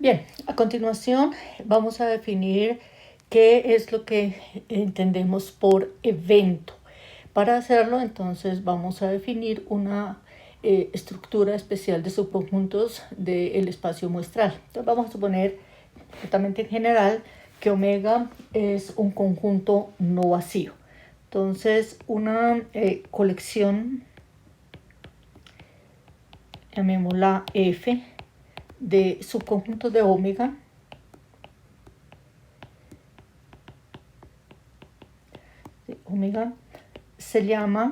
Bien, a continuación vamos a definir qué es lo que entendemos por evento. Para hacerlo, entonces, vamos a definir una estructura especial de subconjuntos del espacio muestral. Entonces, vamos a suponer, completamente en general, que omega es un conjunto no vacío. Entonces, una colección, llamémosla F, de subconjuntos de omega se llama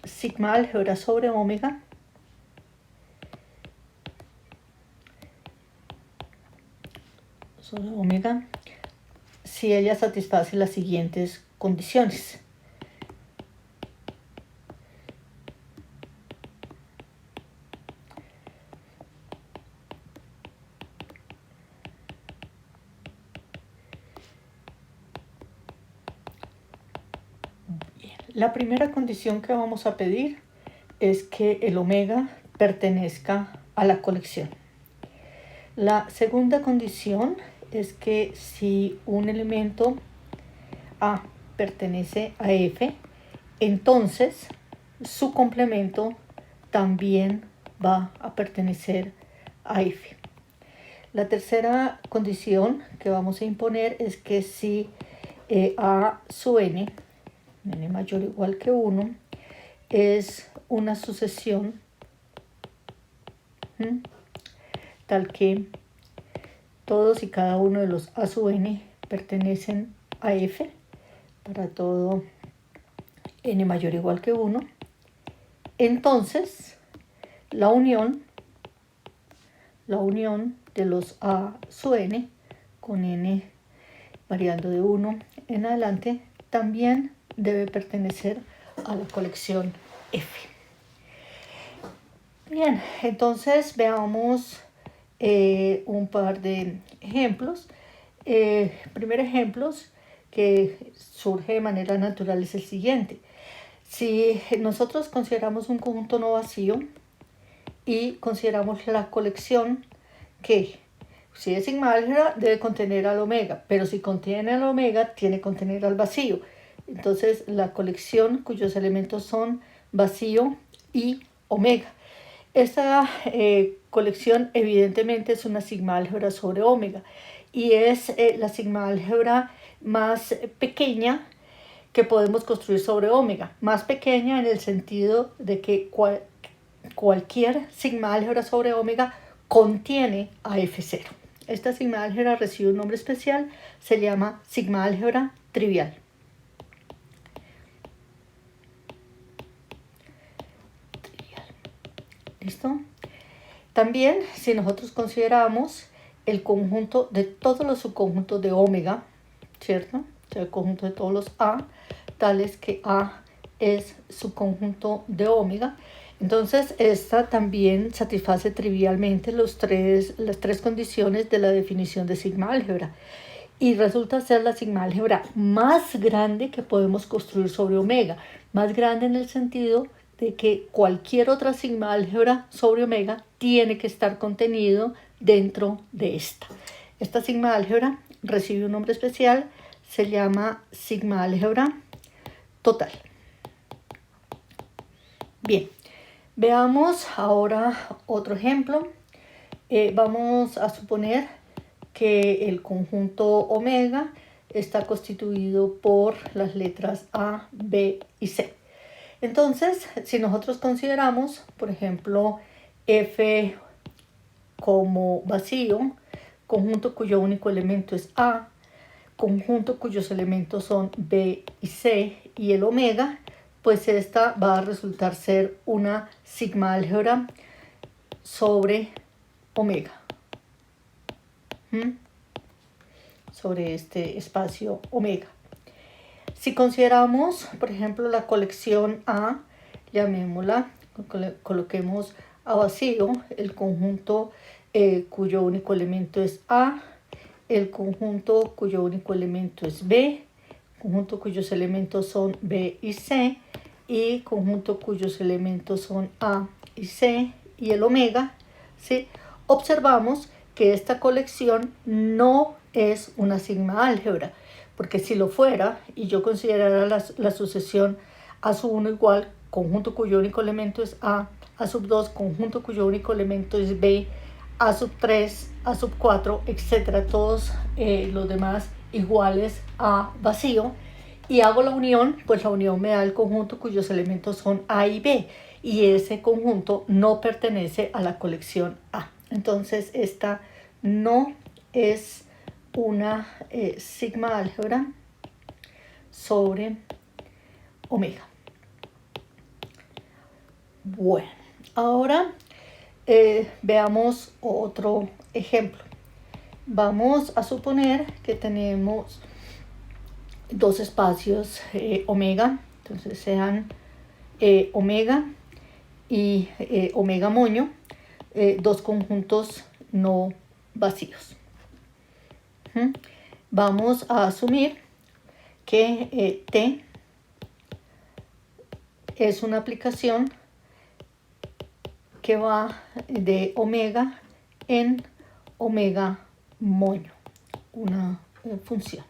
sigma álgebra sobre omega si ella satisface las siguientes condiciones. La primera condición que vamos a pedir es que el omega pertenezca a la colección. La segunda condición es que si un elemento A pertenece a F, entonces su complemento también va a pertenecer a F. La tercera condición que vamos a imponer es que si A sub n mayor o igual que 1, es una sucesión tal que todos y cada uno de los A sub n pertenecen a F para todo n mayor o igual que 1, entonces la unión de los A sub n con n variando de 1 en adelante también debe pertenecer a la colección F. Bien, entonces veamos un par de ejemplos. Primer ejemplo que surge de manera natural es el siguiente. Si nosotros consideramos un conjunto no vacío y consideramos la colección que, si es sigma álgebra, debe contener al omega, pero si contiene al omega, tiene que contener al vacío. Entonces, la colección cuyos elementos son vacío y omega. Esta colección evidentemente es una sigma álgebra sobre omega y es la sigma álgebra más pequeña que podemos construir sobre omega. Más pequeña en el sentido de que cualquier sigma álgebra sobre omega contiene a F0. Esta sigma álgebra recibe un nombre especial, se llama sigma álgebra trivial. ¿Listo? También, si nosotros consideramos el conjunto de todos los subconjuntos de omega, ¿cierto? O sea, el conjunto de todos los A, tales que A es subconjunto de omega, entonces esta también satisface trivialmente las tres condiciones de la definición de sigma álgebra y resulta ser la sigma álgebra más grande que podemos construir sobre omega, más grande en el sentido de que cualquier otra sigma álgebra sobre omega tiene que estar contenido dentro de esta. Esta sigma álgebra recibe un nombre especial, se llama sigma álgebra total. Bien, veamos ahora otro ejemplo. Vamos a suponer que el conjunto omega está constituido por las letras A, B y C. Entonces, si nosotros consideramos, por ejemplo, F como vacío, conjunto cuyo único elemento es A, conjunto cuyos elementos son B y C y el omega, pues esta va a resultar ser una sigma álgebra sobre omega. Sobre este espacio omega. Si consideramos, por ejemplo, la colección A, llamémosla, coloquemos a vacío el conjunto cuyo único elemento es A, el conjunto cuyo único elemento es B, conjunto cuyos elementos son B y C, y conjunto cuyos elementos son A y C y el omega, ¿sí? Observamos que esta colección no es una sigma álgebra, porque si lo fuera y yo considerara la sucesión A sub 1 igual, conjunto cuyo único elemento es A sub 2, conjunto cuyo único elemento es B, A sub 3, A sub 4, etcétera, todos los demás iguales a vacío, y hago la unión, pues la unión me da el conjunto cuyos elementos son A y B, y ese conjunto no pertenece a la colección A. Entonces esta no es una sigma álgebra sobre omega. Bueno, ahora veamos otro ejemplo. Vamos a suponer que tenemos dos espacios omega, entonces sean omega y omega moño, dos conjuntos no vacíos. Vamos a asumir que T es una aplicación que va de omega en omega moño, una función.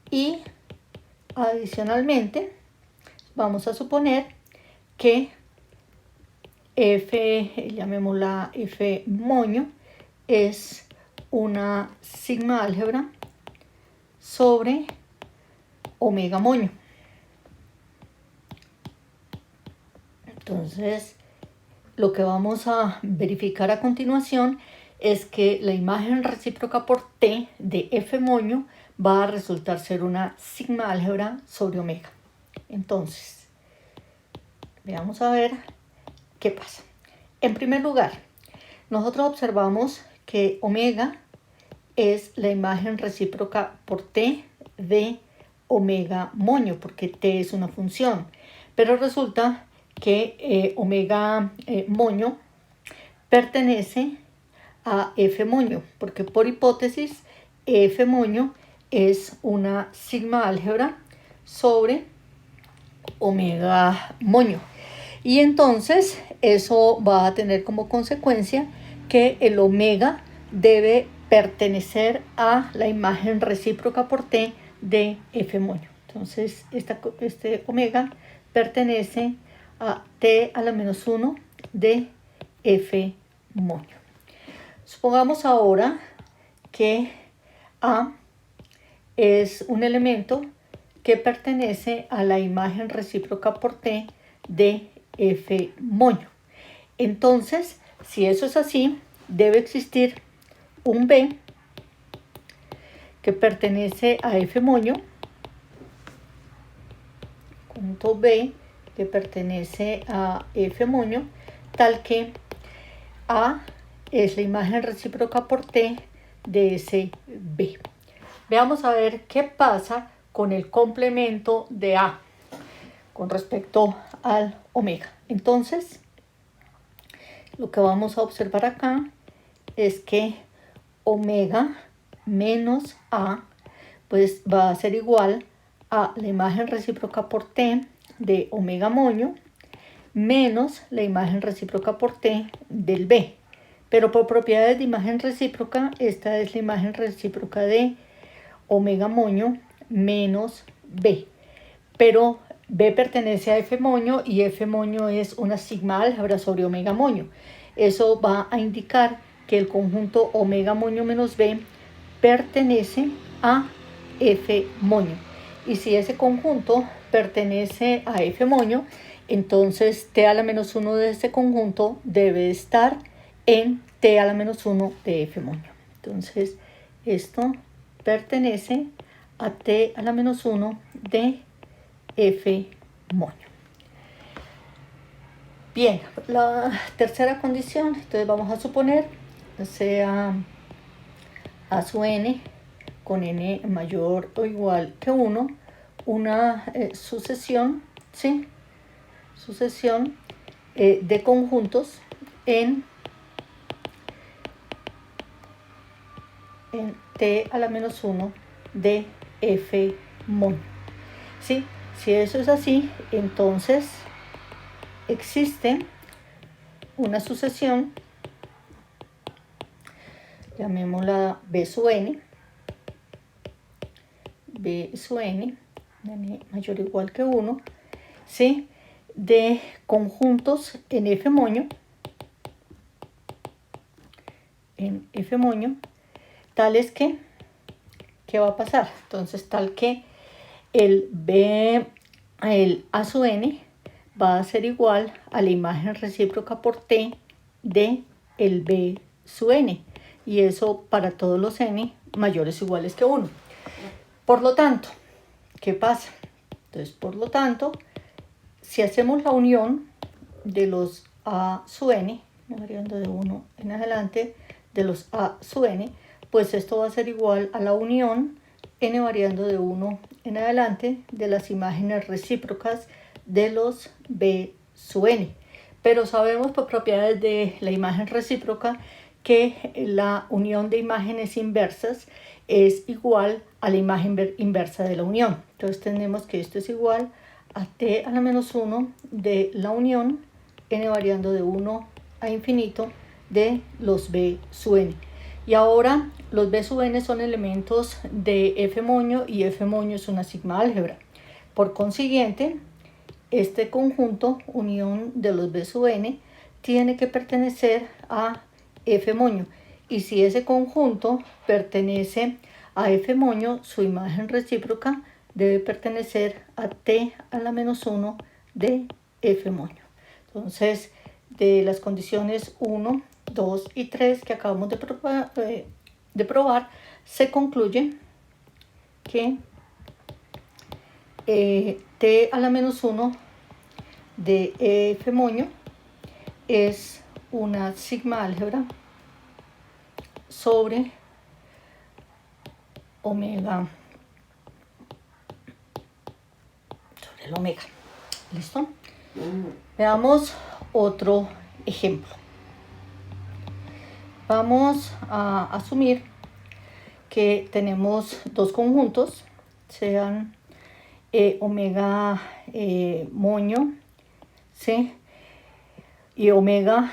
Y adicionalmente vamos a suponer que f, llamémosla f moño, es una sigma álgebra sobre omega moño. Entonces, lo que vamos a verificar a continuación es que la imagen recíproca por T de f moño va a resultar ser una sigma álgebra sobre omega. Entonces, veamos a ver qué pasa. En primer lugar, nosotros observamos que omega es la imagen recíproca por T de omega moño, porque T es una función. Pero resulta que omega moño pertenece a f moño, porque por hipótesis f moño es una sigma álgebra sobre omega moño. Y entonces eso va a tener como consecuencia que el omega debe pertenecer a la imagen recíproca por T de f moño. Entonces este omega pertenece a T a la menos 1 de f moño. Supongamos ahora que A es un elemento que pertenece a la imagen recíproca por T de f moño. Entonces, si eso es así, debe existir un B que pertenece a f moño, punto B que pertenece a f moño, tal que A es la imagen recíproca por T de ese B. Veamos a ver qué pasa con el complemento de A con respecto al omega. Entonces, lo que vamos a observar acá es que omega menos A pues va a ser igual a la imagen recíproca por T de omega moño menos la imagen recíproca por T del B. Pero por propiedades de imagen recíproca, esta es la imagen recíproca de omega moño menos B. Pero B pertenece a f moño y f moño es una sigma álgebra sobre omega moño. Eso va a indicar que el conjunto omega moño menos B pertenece a f moño. Y si ese conjunto pertenece a f moño, entonces T a la menos 1 de ese conjunto debe estar en T a la menos 1 de f moño. Entonces, esto pertenece a T a la menos 1 de f moño. Bien, la tercera condición, entonces vamos a suponer sea A sub n con n mayor o igual que 1, una sucesión, ¿sí? Sucesión de conjuntos en T a la menos 1 de f moño. ¿Sí? Si eso es así, entonces existe una sucesión llamémosla B sub n, B sub n, n mayor o igual que 1, ¿sí? De conjuntos en F moño, tales que, ¿qué va a pasar? Entonces, tal que el A sub n va a ser igual a la imagen recíproca por T de el B sub n, y eso para todos los n mayores o iguales que 1. Por lo tanto, ¿qué pasa? Entonces, por lo tanto, si hacemos la unión de los A sub n, variando de 1 en adelante, de los A sub n, pues esto va a ser igual a la unión n variando de 1 en adelante de las imágenes recíprocas de los B sub n. Pero sabemos por propiedades de la imagen recíproca que la unión de imágenes inversas es igual a la imagen inversa de la unión. Entonces tenemos que esto es igual a t a la menos 1 de la unión n variando de 1 a infinito de los B sub n. Y ahora los B sub n son elementos de F moño y F moño es una sigma álgebra. Por consiguiente, este conjunto, unión de los B sub n, tiene que pertenecer a F moño. Y si ese conjunto pertenece a F moño, su imagen recíproca debe pertenecer a T a la menos 1 de F moño. Entonces, de las condiciones 1, 2 y 3 que acabamos de probar, se concluye que T a la menos 1 de F moño es una sigma álgebra sobre omega, sobre el omega. ¿Listo? Veamos otro ejemplo. Vamos a asumir que tenemos dos conjuntos, sean omega moño, ¿sí? Y omega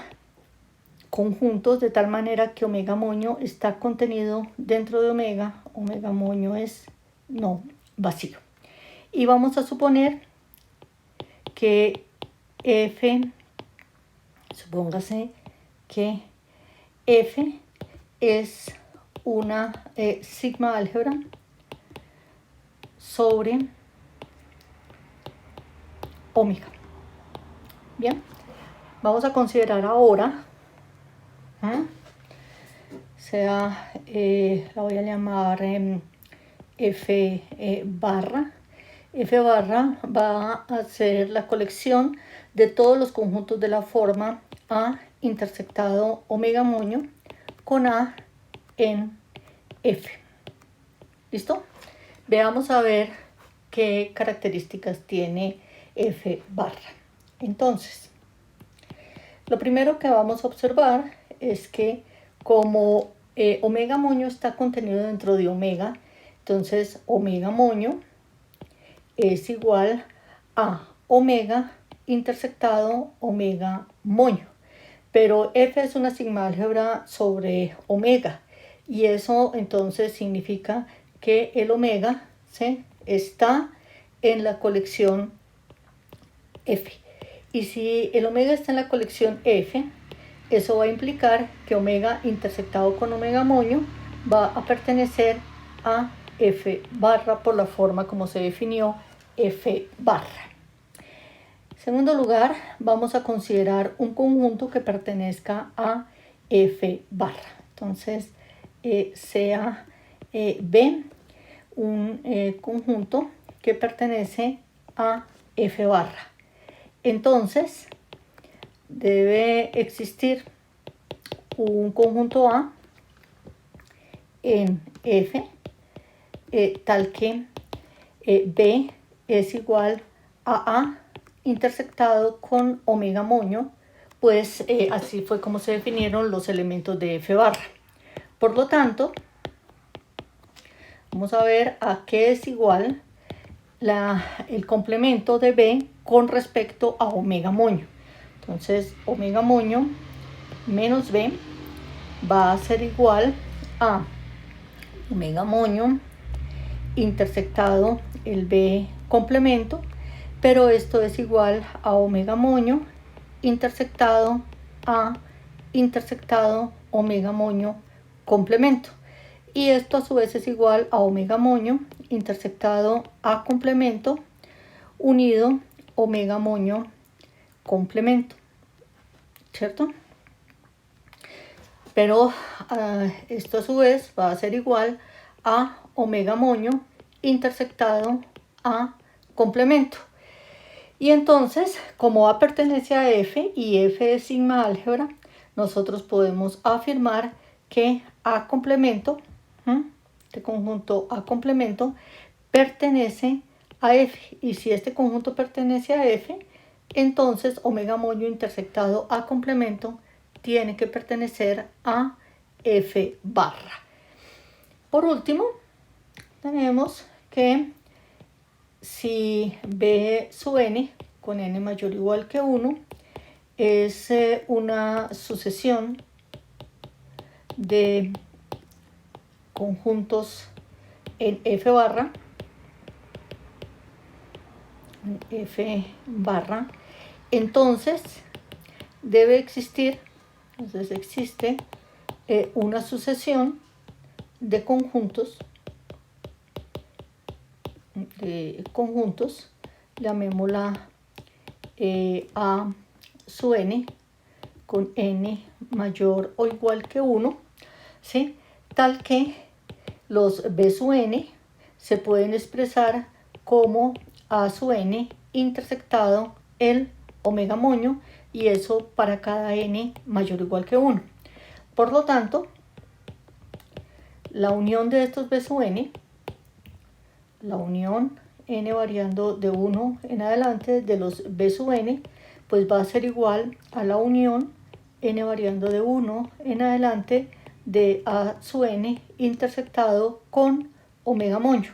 conjuntos, de tal manera que omega moño está contenido dentro de omega moño es no vacío. Y vamos a suponer que F, supóngase que F es una sigma álgebra sobre omega. Bien, vamos a considerar ahora, la voy a llamar F barra. F barra va a ser la colección de todos los conjuntos de la forma A intersectado omega moño con A en F. ¿Listo? Veamos a ver qué características tiene F barra. Entonces, lo primero que vamos a observar es que como omega moño está contenido dentro de omega, entonces omega moño es igual a omega intersectado omega moño. Pero F es una sigma álgebra sobre omega, y eso entonces significa que el omega, ¿sí?, está en la colección F. Y si el omega está en la colección F, eso va a implicar que omega intersectado con omega moño va a pertenecer a F barra por la forma como se definió F barra. En segundo lugar, vamos a considerar un conjunto que pertenezca a F barra. Entonces, sea B un conjunto que pertenece a F barra. Entonces, debe existir un conjunto A en F, tal que B es igual a A intersectado con omega moño, pues así fue como se definieron los elementos de F barra. Por lo tanto, vamos a ver a qué es igual el complemento de B con respecto a omega moño. Entonces, omega moño menos B va a ser igual A omega moño intersectado el B complemento, pero esto es igual a omega moño intersectado A intersectado omega moño complemento. Y esto a su vez es igual a omega moño intersectado A complemento unido omega moño complemento, ¿cierto? Pero esto a su vez va a ser igual a omega moño intersectado A complemento. Y entonces, como A pertenece a F y F es sigma álgebra, nosotros podemos afirmar que A complemento, este conjunto A complemento, pertenece a F. Y si este conjunto pertenece a F, entonces omega moño intersectado A complemento tiene que pertenecer a F barra. Por último, tenemos que si B sub n con n mayor o igual que 1 es una sucesión de conjuntos en F barra, entonces debe existir, entonces existe una sucesión de conjuntos, llamémosla A sub n con n mayor o igual que 1, ¿sí? Tal que los B sub n se pueden expresar como A sub n intersectado el omega moño, y eso para cada n mayor o igual que 1. Por lo tanto, la unión de estos B sub n, la unión n variando de 1 en adelante de los B sub n, pues va a ser igual a la unión n variando de 1 en adelante de A sub n intersectado con omega moño.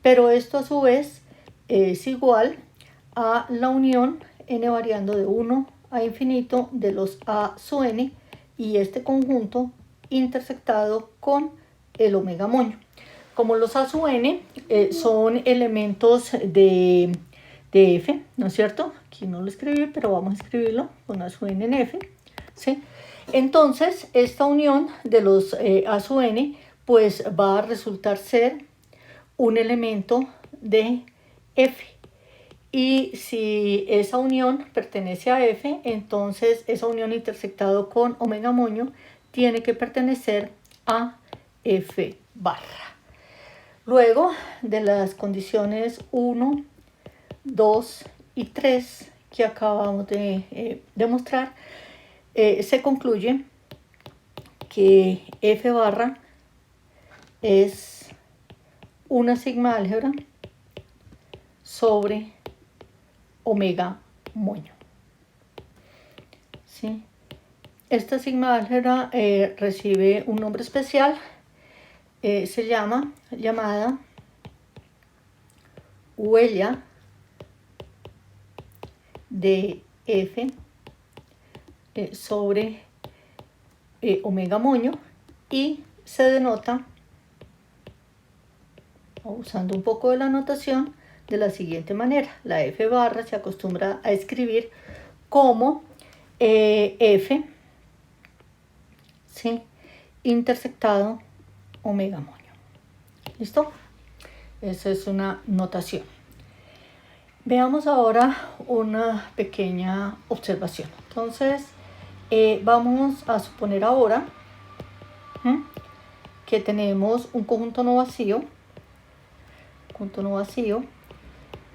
Pero esto a su vez es igual a la unión n variando de 1 a infinito de los A sub n y este conjunto intersectado con el omega moño. Como los A sub n son elementos de F, ¿no es cierto? Aquí no lo escribí, pero vamos a escribirlo con A sub n en F, ¿sí? Entonces, esta unión de los A sub n pues va a resultar ser un elemento de F. Y si esa unión pertenece a F, entonces esa unión intersectado con omega moño tiene que pertenecer a F barra. Luego de las condiciones 1, 2 y 3 que acabamos de demostrar, se concluye que F barra es una sigma álgebra sobre omega moño, ¿sí? Esta sigma álgebra recibe un nombre especial, se llama llamada huella de F sobre omega moño, y se denota, usando un poco de la notación, de la siguiente manera. La F barra se acostumbra a escribir como F, ¿sí?, intersectado omega moño. ¿Listo? Esa es una notación. Veamos ahora una pequeña observación. Entonces, vamos a suponer ahora que tenemos un conjunto no vacío,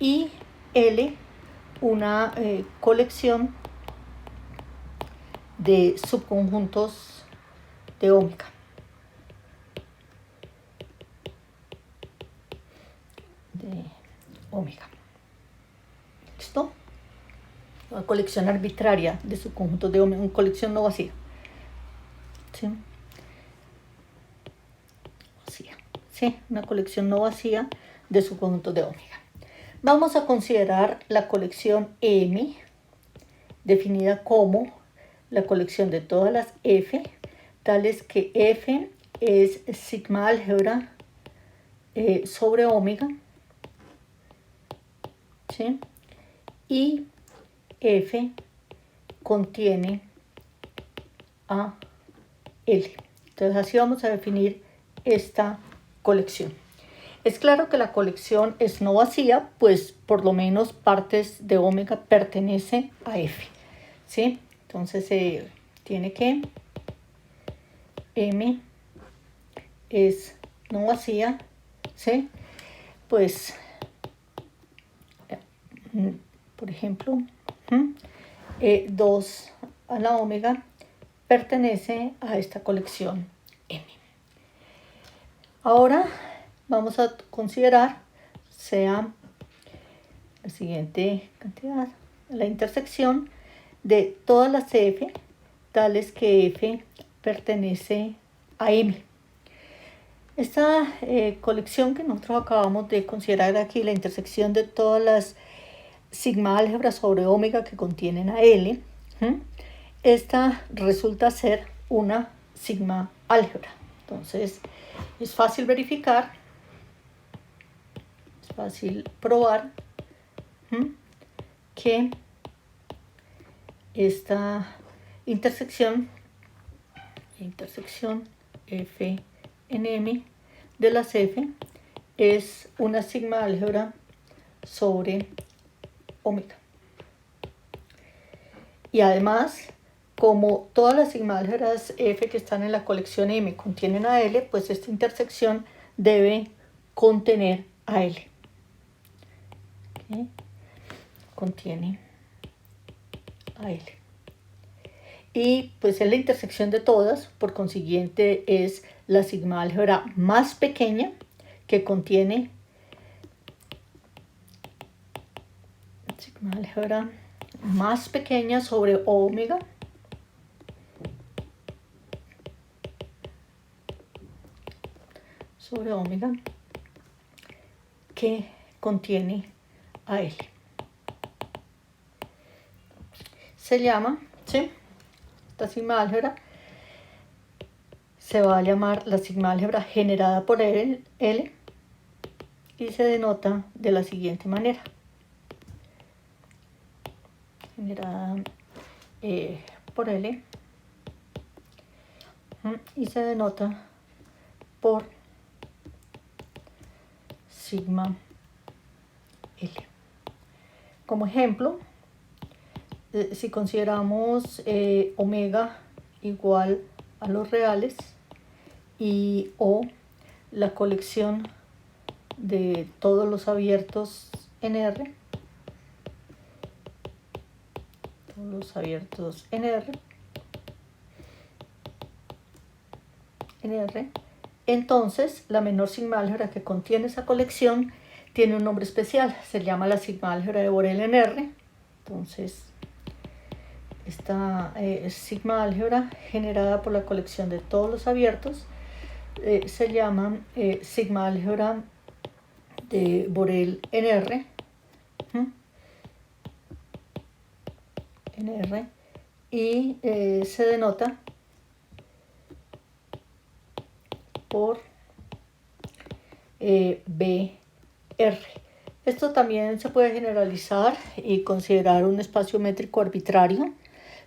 y L una colección de subconjuntos de ómega. ¿Listo? Una colección arbitraria de subconjuntos de ómega, una colección no vacía. ¿Sí? ¿Sí? Una colección no vacía de subconjuntos de ómega. Vamos a considerar la colección M, definida como la colección de todas las F, tales que F es sigma álgebra sobre omega, ¿sí? Y F contiene a L. Entonces así vamos a definir esta colección. Es claro que la colección es no vacía, pues por lo menos partes de omega pertenecen a F, ¿sí? Entonces tiene que M es no vacía, ¿sí? Pues, por ejemplo, 2 a la omega pertenece a esta colección M. Ahora vamos a considerar sea la siguiente cantidad, la intersección de todas las F, tales que F pertenece a M. Esta colección que nosotros acabamos de considerar aquí, la intersección de todas las sigma álgebra sobre omega que contienen a L, esta resulta ser una sigma álgebra. Entonces es fácil verificar, es fácil probar que esta intersección F en M de las F es una sigma álgebra sobre omega. Y además, como todas las sigma álgebras F que están en la colección M contienen a L, pues esta intersección debe contener a L. ¿Okay? Contiene a L. Y pues es la intersección de todas, por consiguiente es la sigma álgebra más pequeña que contiene sigma álgebra más pequeña sobre omega que contiene a L. Se llama, ¿sí? Esta sigma álgebra se va a llamar la sigma álgebra generada por L y se denota de la siguiente manera. Generada por L y se denota por sigma L. Como ejemplo, si consideramos omega igual a los reales y O la colección de todos los abiertos en R, entonces la menor sigma álgebra que contiene esa colección tiene un nombre especial, se llama la sigma álgebra de Borel en R. Entonces esta sigma álgebra generada por la colección de todos los abiertos se llama sigma álgebra de Borel en R, y se denota por BR. Esto también se puede generalizar y considerar un espacio métrico arbitrario,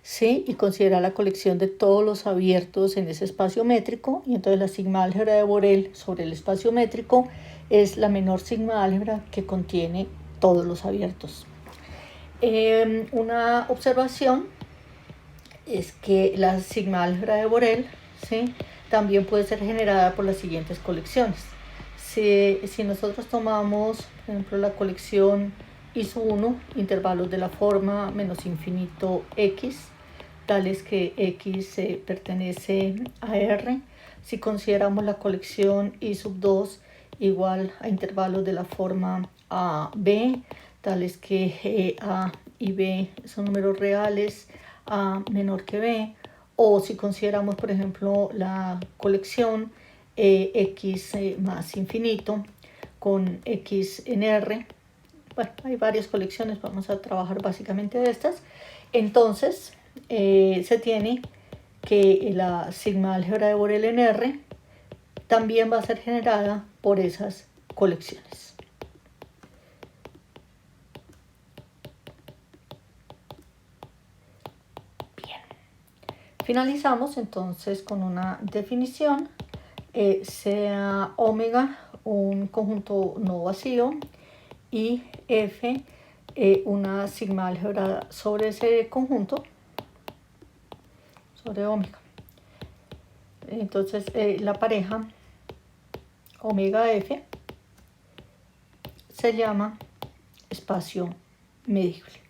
¿sí? Y considerar la colección de todos los abiertos en ese espacio métrico, y entonces la sigma álgebra de Borel sobre el espacio métrico es la menor sigma álgebra que contiene todos los abiertos. Una observación es que la sigma álgebra de Borel, ¿sí?, también puede ser generada por las siguientes colecciones. Si nosotros tomamos, por ejemplo, la colección I1, intervalos de la forma menos infinito x, tales que x pertenece a R, si consideramos la colección I2 igual a intervalos de la forma a b, tales que a y b son números reales, a menor que b, o si consideramos, por ejemplo, la colección x más infinito con x en R. Bueno, hay varias colecciones, vamos a trabajar básicamente de estas. Entonces se tiene que la sigma álgebra de Borel en R también va a ser generada por esas colecciones. Bien. Finalizamos entonces con una definición. Sea omega un conjunto no vacío y F una sigma álgebra sobre ese conjunto, sobre omega. Entonces la pareja omega F se llama espacio medible.